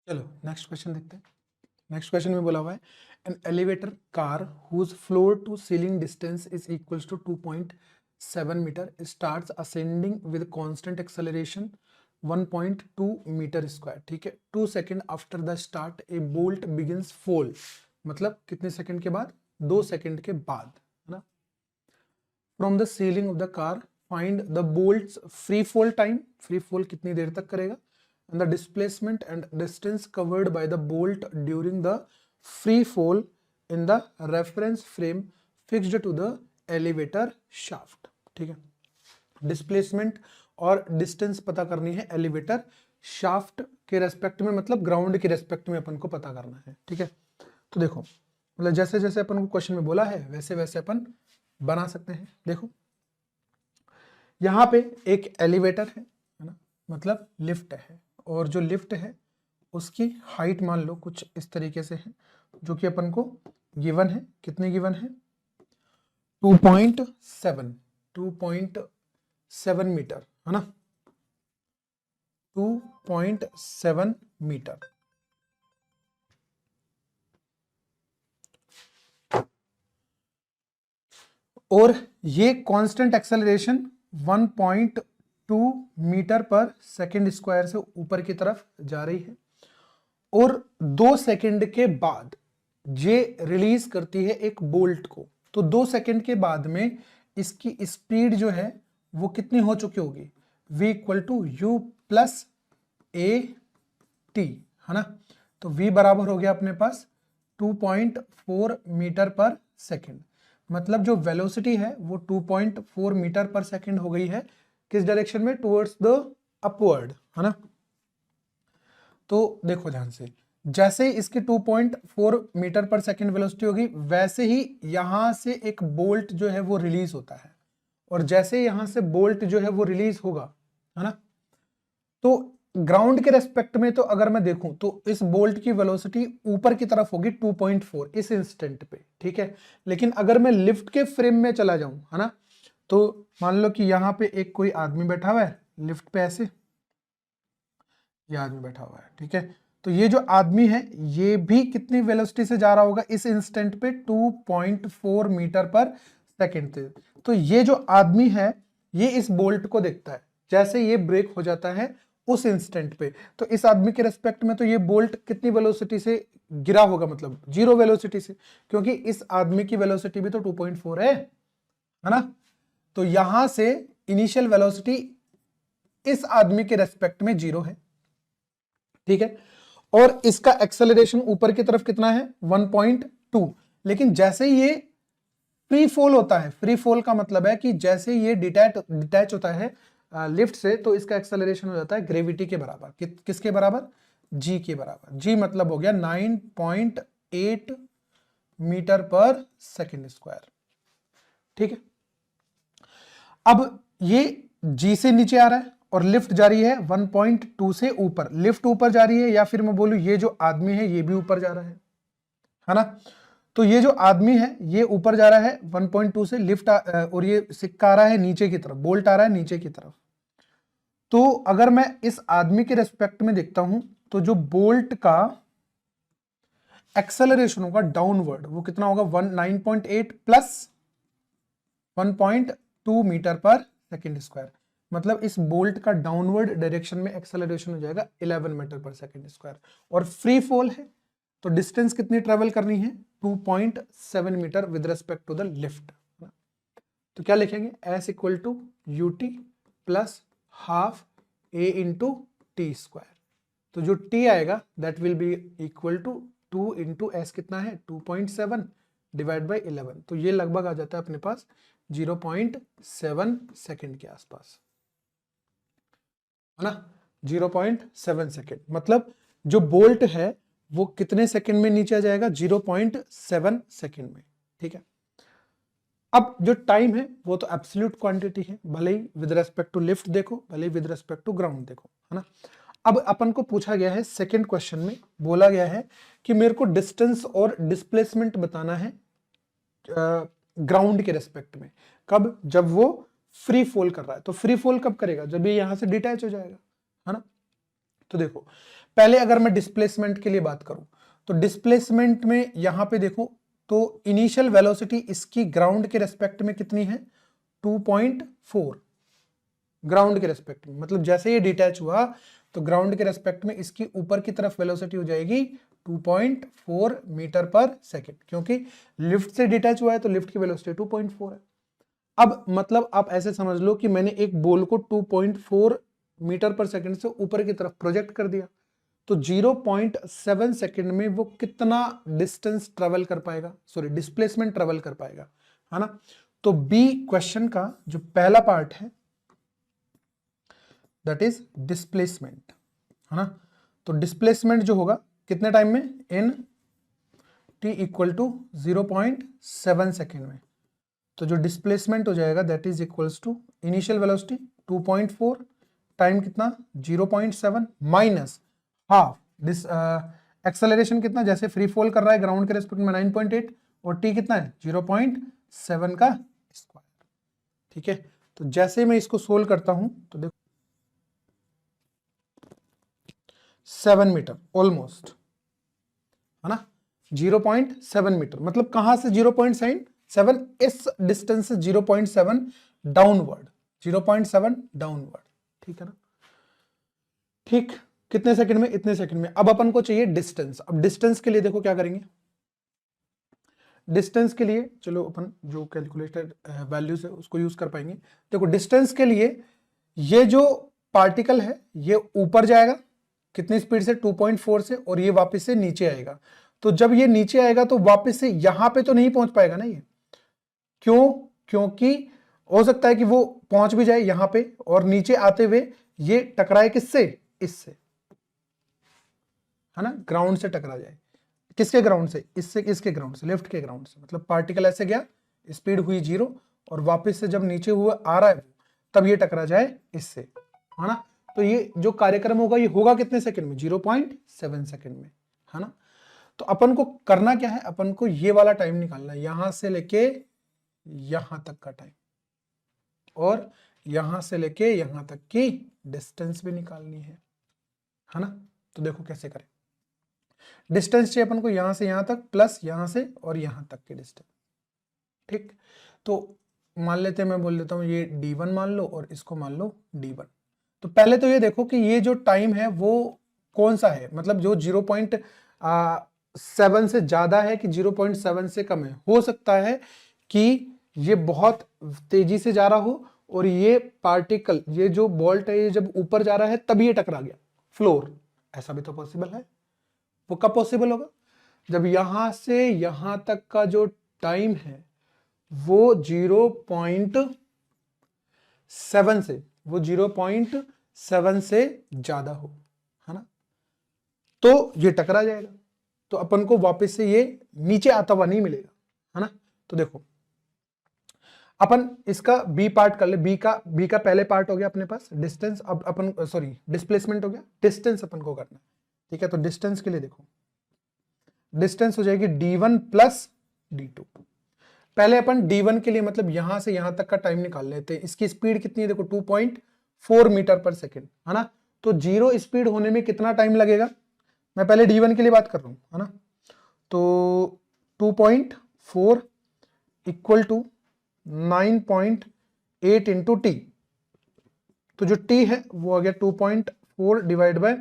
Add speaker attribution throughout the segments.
Speaker 1: चलो next question देखते हैं। नेक्स्ट क्वेश्चन में बोला हुआ है an elevator car whose floor to ceiling distance is equals to 2.7 metre starts ascending with constant acceleration 1.2 metre square. ठीक है, 2 second after the start a bolt begins fall, मतलब कितने सेकंड के बाद? 2 सेकंड के बाद, है ना। From the ceiling of the car find the bolts free fall time, free fall कितनी देर तक करेगा, and the displacement and distance covered by the bolt during the free fall in the reference frame fixed to the elevator shaft। ठीक है, displacement और distance पता करनी है एलिवेटर शाफ्ट के रेस्पेक्ट में, मतलब ग्राउंड के रेस्पेक्ट में अपन को पता करना है। ठीक है, तो देखो मतलब जैसे जैसे अपन को क्वेश्चन में बोला है वैसे वैसे अपन बना सकते हैं। देखो यहाँ पे एक एलिवेटर है ना, मतलब लिफ्ट है, और जो लिफ्ट है उसकी हाइट मान लो कुछ इस तरीके से है, जो कि अपन को गिवन है। कितने गिवन है? 2.7 मीटर, है ना, 2.7 मीटर। और ये कांस्टेंट एक्सेलरेशन 1.2 मीटर पर सेकंड स्क्वायर से ऊपर की तरफ जा रही है, और 2 सेकंड के बाद ये रिलीज करती है एक बोल्ट को। तो 2 सेकंड के बाद में इसकी स्पीड जो है वो कितनी हो चुकी होगी? v equal to u plus a t, है ना। तो v बराबर हो गया अपने पास 2.4 मीटर पर सेकंड, मतलब जो वेलोसिटी है वो 2.4 मीटर पर सेकंड हो गई है। किस डायरेक्शन में? टुवर्ड्स द अपवर्ड, है ना। तो देखो ध्यान से, जैसे ही इसकी 2.4 मीटर पर सेकंड वेलोसिटी होगी वैसे ही यहां से एक बोल्ट जो है वो रिलीज होता है, और जैसे यहां से बोल्ट जो है वो रिलीज होगा, है ना, तो ग्राउंड के रेस्पेक्ट में तो अगर मैं देखूं तो इस बोल्ट की वेलोसिटी ऊपर की तरफ होगी 2.4 इस इंस्टेंट पे। ठीक है, लेकिन अगर मैं लिफ्ट के फ्रेम में चला जाऊं, है ना, तो मान लो कि यहां पे एक कोई आदमी बैठा हुआ है लिफ्ट पे, ऐसे ये आदमी बैठा हुआ है। ठीक है, तो ये जो आदमी है ये भी कितनी वेलोसिटी से जा रहा होगा इस इंस्टेंट पे? 2.4 मीटर पर सेकंड से। तो ये जो आदमी है ये इस बोल्ट को देखता है, जैसे ये ब्रेक हो जाता है उस इंस्टेंट पे, तो इस आदमी के रेस्पेक्ट में तो ये बोल्ट कितनी वेलोसिटी से गिरा होगा? मतलब 0 वेलोसिटी से, क्योंकि इस आदमी की वेलोसिटी भी तो 2.4 है ना। तो यहां से इनिशियल वेलोसिटी इस आदमी के रेस्पेक्ट में 0 है। ठीक है, और इसका एक्सेलरेशन ऊपर की तरफ कितना है? 1.2। लेकिन जैसे ये फ्री फॉल होता है, फ्री फॉल का मतलब है कि जैसे ये डिटैच होता है लिफ्ट से, तो इसका एक्सेलरेशन हो जाता है ग्रेविटी के बराबर। किसके बराबर? जी के बराबर। जी मतलब हो गया 9.8 मीटर पर सेकेंड स्क्वायर। ठीक है, अब ये जी से नीचे आ रहा है और लिफ्ट जा रही है 1.2 से ऊपर। लिफ्ट ऊपर जा रही है, या फिर मैं बोलूं ये जो आदमी है ये भी ऊपर जा रहा है ना। तो ये जो आदमी है ये ऊपर जा रहा है 1.2 से, लिफ्ट और ये सिक्का आ रहा है नीचे की तरफ, बोल्ट आ रहा है नीचे की तरफ। तो अगर मैं इस आदमी के रेस्पेक्ट में देखता हूं तो जो बोल्ट का एक्सेलरेशन होगा डाउनवर्ड वो कितना होगा? 9.8 प्लस 1.2 मीटर पर सेकेंड स्क्वायर, मतलब इस बोल्ट का डाउनवर्ड डायरेक्शन में एक्सेलरेशन हो जाएगा 11 मीटर पर सेकेंड स्क्वायर। और फ्री फॉल है तो डिस्टेंस कितनी ट्रेवल करनी है? 2.7 metre with respect to the lift. तो क्या लिखेंगे? S equal to u t plus half a into t square. तो जो टी आएगा that will be equal to 2 into s, कितना है? 2.7 डिवाइड बाई 11। तो ये लगभग आ जाता है अपने पास 0.7 सेकेंड के आसपास, है ना, 0.7 सेकेंड। मतलब जो बोल्ट है वो कितने सेकेंड में नीचे आ जाएगा? 0.7 सेकेंड में। ठीक है, अब जो टाइम है वो तो एब्सोल्यूट क्वांटिटी है, भले ही विद रेस्पेक्ट टू लिफ्ट देखो, भले ही विद रेस्पेक्ट टू ग्राउंड देखो, है ना। अब अपन को पूछा गया है सेकंड क्वेश्चन में, बोला गया है कि मेरे को डिस्टेंस और डिस्प्लेसमेंट बताना है ग्राउंड के रेस्पेक्ट में। कब? जब वो फ्री फॉल कर रहा है। तो फ्री फॉल कब करेगा? जब ये यहां से डिटैच हो जाएगा, है ना। तो देखो पहले अगर मैं डिस्प्लेसमेंट के लिए बात करूं तो डिस्प्लेसमेंट में यहां पे देखो तो इनिशियल वेलोसिटी इसकी ग्राउंड के रेस्पेक्ट में कितनी है 2.4 ग्राउंड के रेस्पेक्ट में, मतलब जैसे ये डिटैच हुआ तो ग्राउंड के रेस्पेक्ट में इसकी ऊपर की तरफ वेलोसिटी हो जाएगी 2.4 मीटर पर सेकेंड, क्योंकि लिफ्ट से डिटैच हुआ है तो लिफ्ट की वेलोसिटी 2.4 है। अब मतलब आप ऐसे समझ लो कि मैंने एक बॉल को 2.4 मीटर पर सेकेंड से ऊपर की तरफ प्रोजेक्ट कर दिया, तो 0.7 सेकेंड में वो कितना डिस्टेंस ट्रेवल कर पाएगा, सॉरी डिस्प्लेसमेंट ट्रेवल कर पाएगा, है ना। तो बी क्वेश्चन का जो पहला पार्ट है दैट इज डिस्प्लेसमेंट, है ना। तो डिस्प्लेसमेंट जो होगा कितने टाइम में, in t equal to 0.7 second में। तो जो डिस्प्लेसमेंट हो जाएगा that is equals to initial velocity 2.4 time कितना 0.7 माइनस हाफ एक्सेलरेशन कितना, जैसे फ्री फॉल कर रहा है ग्राउंड के रेस्पेक्ट में 9.8 और t कितना है 0.7 का स्क्वायर, ठीक है। तो जैसे मैं इसको सोल्व करता हूं तो देखो 7 मीटर ऑलमोस्ट, है ना, 0.7 मीटर, मतलब कहां से 0.7 इस डिस्टेंस से 0.7 डाउनवर्ड, 0.7 डाउनवर्ड, ठीक है ना। ठीक, कितने सेकंड में, इतने सेकंड में। अब अपन को चाहिए डिस्टेंस। अब डिस्टेंस के लिए देखो क्या करेंगे, डिस्टेंस के लिए चलो अपन जो कैलकुलेटेड वैल्यूज है उसको यूज कर पाएंगे। देखो डिस्टेंस के लिए ये जो पार्टिकल है ये ऊपर जाएगा कितनी स्पीड से 2.4 से, और ये वापस से नीचे आएगा। तो जब ये नीचे आएगा तो वापस से यहां पे तो नहीं पहुंच पाएगा ना ये, क्यों, क्योंकि हो सकता है कि वो पहुंच भी जाए यहां पे और नीचे आते हुए ये टकराए किससे, इससे, है ना, ग्राउंड से टकरा जाए। किसके ग्राउंड से, इससे, इसके ग्राउंड से, लेफ्ट के ग्राउंड से, मतलब पार्टिकल ऐसे गया, स्पीड हुई 0 और वापस से जब नीचे हुआ आ रहा है तब ये टकरा जाए इससे, है ना। तो ये जो कार्यक्रम होगा ये होगा कितने सेकंड में, 0.7 सेकंड में, है ना। तो अपन को करना क्या है, अपन को ये वाला टाइम निकालना है, यहां से लेके यहां तक का टाइम और यहां से लेके यहां तक की डिस्टेंस भी निकालनी है ना। तो देखो कैसे करें, डिस्टेंस चाहिए अपन को यहां से यहां तक प्लस यहां से और यहां तक की डिस्टेंस, ठीक। तो मान लेते हैं, मैं बोल देता हूं ये d1 मान लो और इसको मान लो d1। तो पहले तो ये देखो कि ये जो टाइम है वो कौन सा है, मतलब जो 0.7 से ज्यादा है कि 0.7 से कम है। हो सकता है कि ये बहुत तेजी से जा रहा हो और ये पार्टिकल, ये जो बॉल्ट है ये जब ऊपर जा रहा है तब ये टकरा गया फ्लोर, ऐसा भी तो पॉसिबल है। वो कब पॉसिबल होगा, जब यहां से यहां तक का जो टाइम है वो 0.7 से, वो 0.7 से ज्यादा हो, है ना, तो ये टकरा जाएगा। तो अपन को वापस से ये नीचे आता हुआ नहीं मिलेगा, है ना। तो देखो अपन इसका बी पार्ट कर ले, बी का पहले पार्ट हो गया अपने पास डिस्टेंस, अब अपन सॉरी डिस्प्लेसमेंट हो गया, डिस्टेंस अपन को करना है, ठीक है। तो डिस्टेंस के लिए देखो डिस्टेंस हो जाएगी d1 प्लस d2। पहले अपन d1 के लिए मतलब यहां से यहां तक का टाइम निकाल लेते हैं। इसकी स्पीड कितनी है देखो 2.4 मीटर पर सेकेंड, है ना। तो 0 स्पीड होने में कितना टाइम लगेगा, मैं पहले d1 के लिए बात कर रहा हूं, है ना। तो 2.4 इक्वल टू 9.8 इंटू टी, तो जो t है वो आ गया 2.4 डिवाइड बाय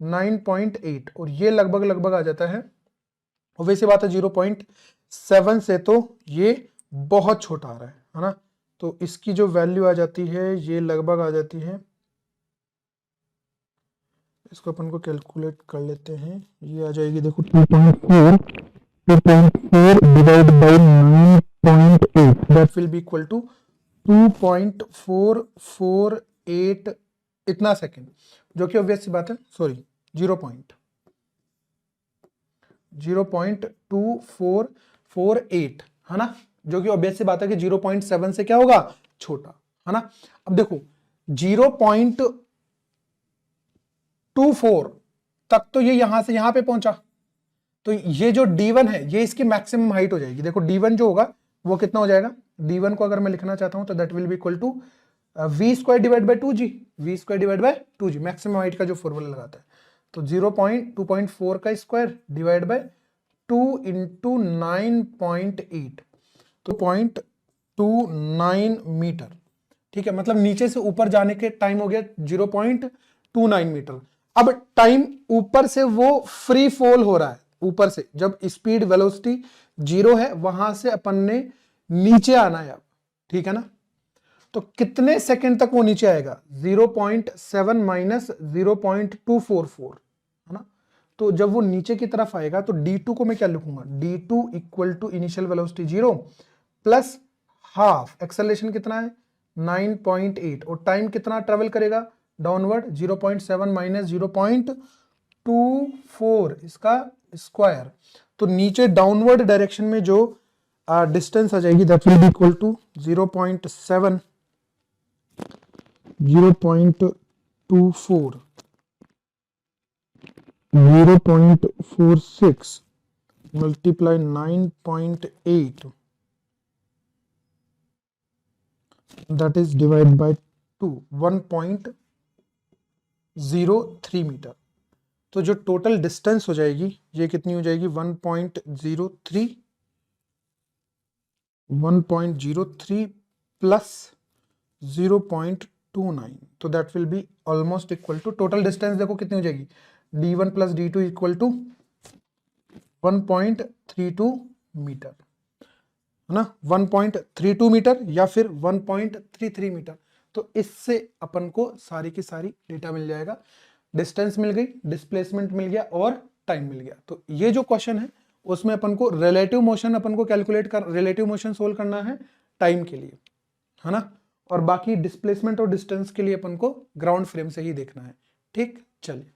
Speaker 1: 9.8 और ये लगभग आ जाता है, और वैसे बात है 0.7 से तो ये बहुत छोटा आ रहा है ना। तो इसकी जो वैल्यू आ जाती है ये लगभग आ जाती है, इसको अपन को कैलकुलेट कर लेते हैं, ये आ जाएगी देखो 2.4 divide by 9.8 that will be equal to 2.448 इतना सेकेंड, जो कि ऑब्वियस सी बात है, सॉरी 0.2448, है ना, जो कि ऑब्वियस सी बात है कि 0.7 से क्या होगा, छोटा, है ना। अब देखो 0.24 तक तो ये यहां से यहां पे पहुंचा, तो ये जो d1 है ये इसकी मैक्सिमम हाइट हो जाएगी। देखो d1 जो होगा वो कितना हो जाएगा, d1 को अगर मैं लिखना चाहता हूं तो that will be equal to v square divide by 2g, v square divide by 2g, maximum height का जो फॉर्मूला लगाता है। तो 2.4 का स्क्वायर डिवाइड बाय 2 इंटू 9.8, तो 0.29 मीटर। ठीक है, मतलब नीचे से ऊपर जाने के टाइम हो गया 0.29 मीटर। अब टाइम ऊपर से वो फ्री फॉल हो रहा है, ऊपर से जब स्पीड वेलोसिटी 0 है वहां से अपन ने नीचे आना है अब, ठीक है ना। तो कितने सेकंड तक वो नीचे आएगा? 0.7 माइनस 0.244, है ना। तो जब वो नीचे की तरफ आएगा तो d2 को मैं क्या लिखूंगा? d2 equal to initial velocity 0 plus half, acceleration कितना है 9.8, और टाइम कितना ट्रेवल करेगा डाउनवर्ड? 0.7 माइनस 0.24 इसका स्क्वायर। तो नीचे डाउनवर्ड डायरेक्शन में जो डिस्टेंस आ जाएगी that will be equal to 0.7 0.24 0.46 multiply 9.8 that is divided by 2, 1.03 मीटर। तो जो टोटल डिस्टेंस हो जाएगी ये कितनी हो जाएगी? 1.03 प्लस 0.29, तो that will be almost equal to, total distance देखो कितनी हो जाएगी, d1 plus d2 equal to 1.32 metre, है ना। 1.32 मीटर या फिर 1.33 मीटर। तो इससे अपन को सारी की सारी डेटा मिल जाएगा, डिस्टेंस मिल गई, डिस्प्लेसमेंट मिल गया और टाइम मिल गया। तो ये जो क्वेश्चन है उसमें अपन को relative motion relative motion solve करना है टाइम के लिए, है ना। और बाकी डिस्प्लेसमेंट और डिस्टेंस के लिए अपन को ग्राउंड फ्रेम से ही देखना है। ठीक, चलिए।